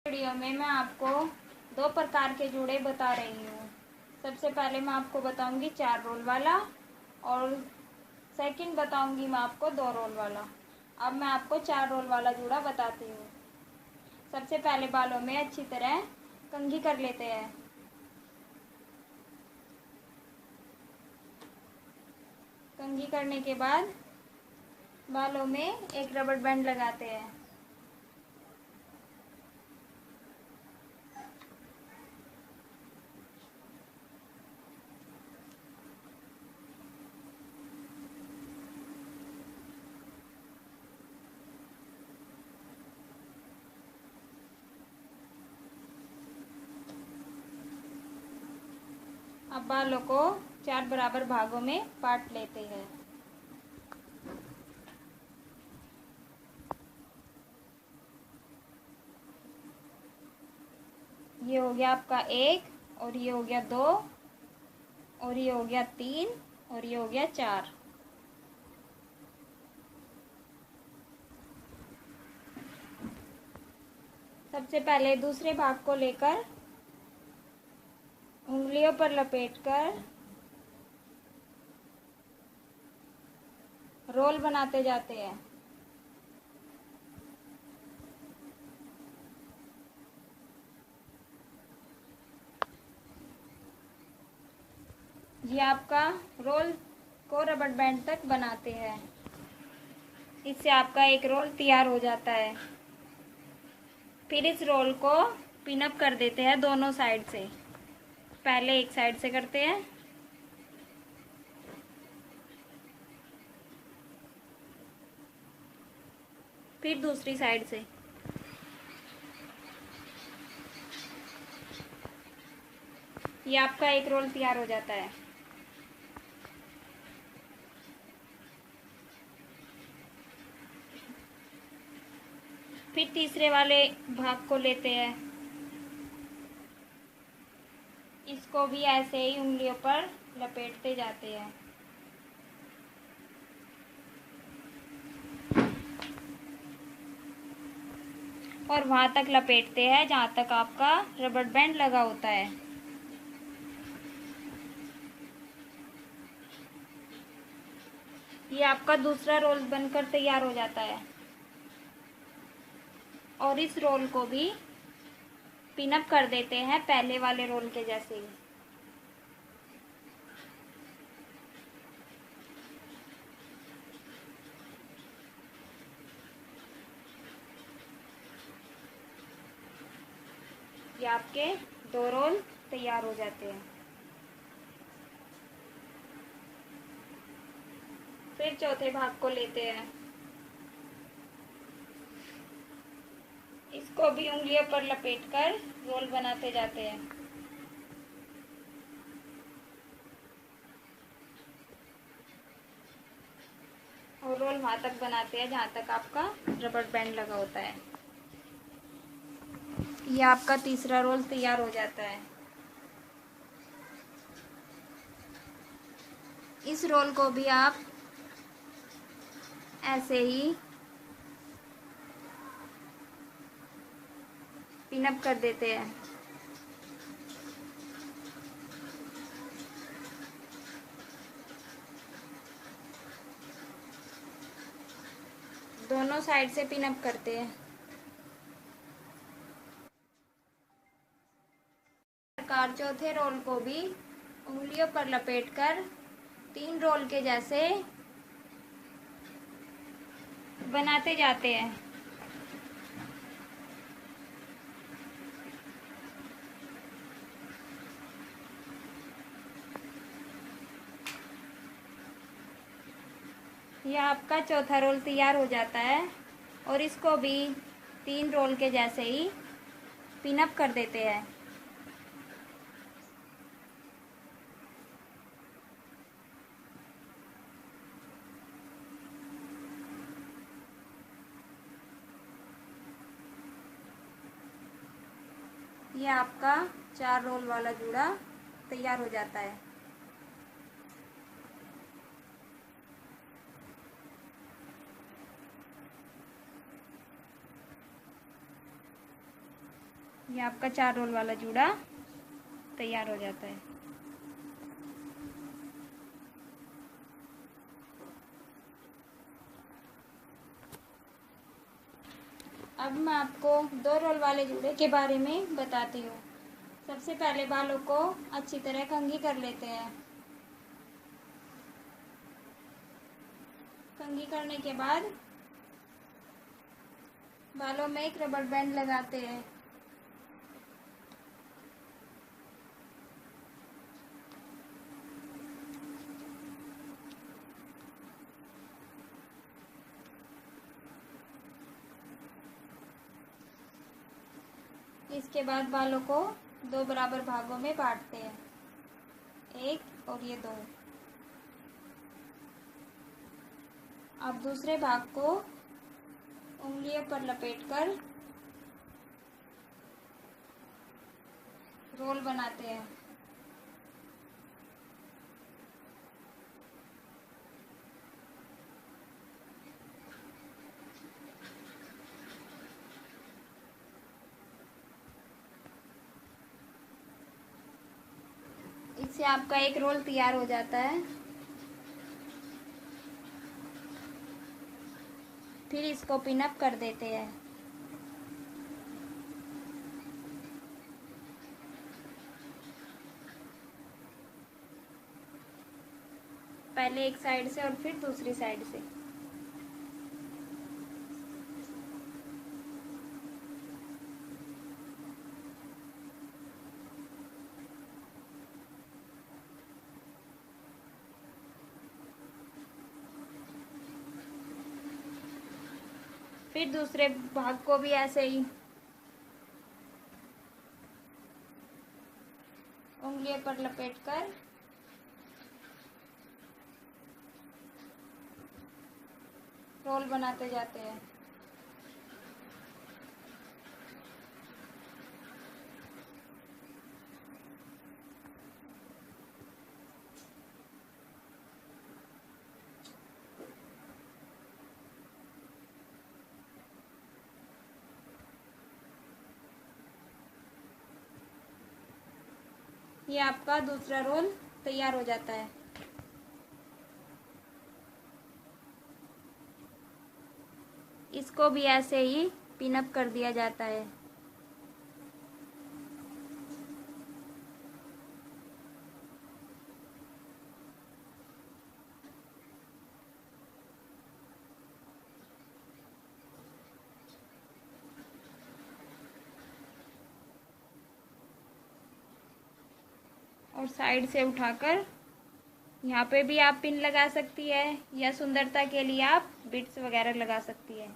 Video में मैं आपको दो प्रकार के जूड़े बता रही हूँ। सबसे पहले मैं आपको बताऊंगी 4 रोल वाला और सेकंड बताऊंगी मैं आपको 2 रोल वाला। अब मैं आपको 4 रोल वाला जूड़ा बताती हूँ। सबसे पहले बालों में अच्छी तरह कंघी कर लेते हैं। कंघी करने के बाद बालों में एक रबड़ बैंड लगाते हैं। अब बालों को 4 बराबर भागों में बांट लेते हैं। ये हो गया आपका 1 और ये हो गया 2 और ये हो गया 3 और ये हो गया 4। सबसे पहले दूसरे भाग को लेकर उंगलियों पर लपेटकर रोल बनाते जाते हैं। ये आपका रोल को रबड़ बैंड तक बनाते हैं। इससे आपका एक रोल तैयार हो जाता है। फिर इस रोल को पिनअप कर देते हैं दोनों साइड से। पहले एक साइड से करते हैं, फिर दूसरी साइड से। ये आपका एक रोल तैयार हो जाता है। फिर तीसरे वाले भाग को लेते हैं। इसको भी ऐसे ही उंगलियों पर लपेटते जाते हैं। और वहां तक लपेटते हैं जहां तक आपका रबड़ बैंड लगा होता है। ये आपका दूसरा रोल बनकर तैयार हो जाता है। और इस रोल को भी पिनअप कर देते हैं पहले वाले रोल के जैसे ही। ये आपके 2 रोल तैयार हो जाते हैं। फिर चौथे भाग को लेते हैं। इसको भी उंगलियों पर लपेटकर रोल बनाते जाते हैं। और रोल वहां तक बनाते हैं जहां तक आपका रबड़ बैंड लगा होता है। ये आपका तीसरा रोल तैयार हो जाता है। इस रोल को भी आप ऐसे ही पिनअप कर देते हैं। दोनों साइड से पिनअप करते हैं। प्रकार चौथे रोल को भी उंगलियों पर लपेटकर 3 रोल के जैसे बनाते जाते हैं। यह आपका चौथा रोल तैयार हो जाता है। और इसको भी 3 रोल के जैसे ही पिनअप कर देते हैं। यह आपका 4 रोल वाला जूड़ा तैयार हो जाता है। ये आपका 4 रोल वाला जूड़ा तैयार हो जाता है। अब मैं आपको 2 रोल वाले जूड़े के बारे में बताती हूँ। सबसे पहले बालों को अच्छी तरह कंघी कर लेते हैं। कंघी करने के बाद बालों में एक रबर बैंड लगाते हैं। इसके बाद बालों को 2 बराबर भागों में बांटते हैं, 1 और ये 2। अब दूसरे भाग को उंगलियों पर लपेटकर रोल बनाते हैं। इससे आपका एक रोल तैयार हो जाता है। फिर इसको पिन अप कर देते हैं। पहले एक साइड से और फिर दूसरी साइड से। फिर दूसरे भाग को भी ऐसे ही उंगलियों पर लपेटकर रोल बनाते जाते हैं। ये आपका दूसरा रोल तैयार हो जाता है। इसको भी ऐसे ही पिन अप कर दिया जाता है। और साइड से उठाकर यहाँ पे भी आप पिन लगा सकती है, या सुंदरता के लिए आप बिट्स वगैरह लगा सकती है।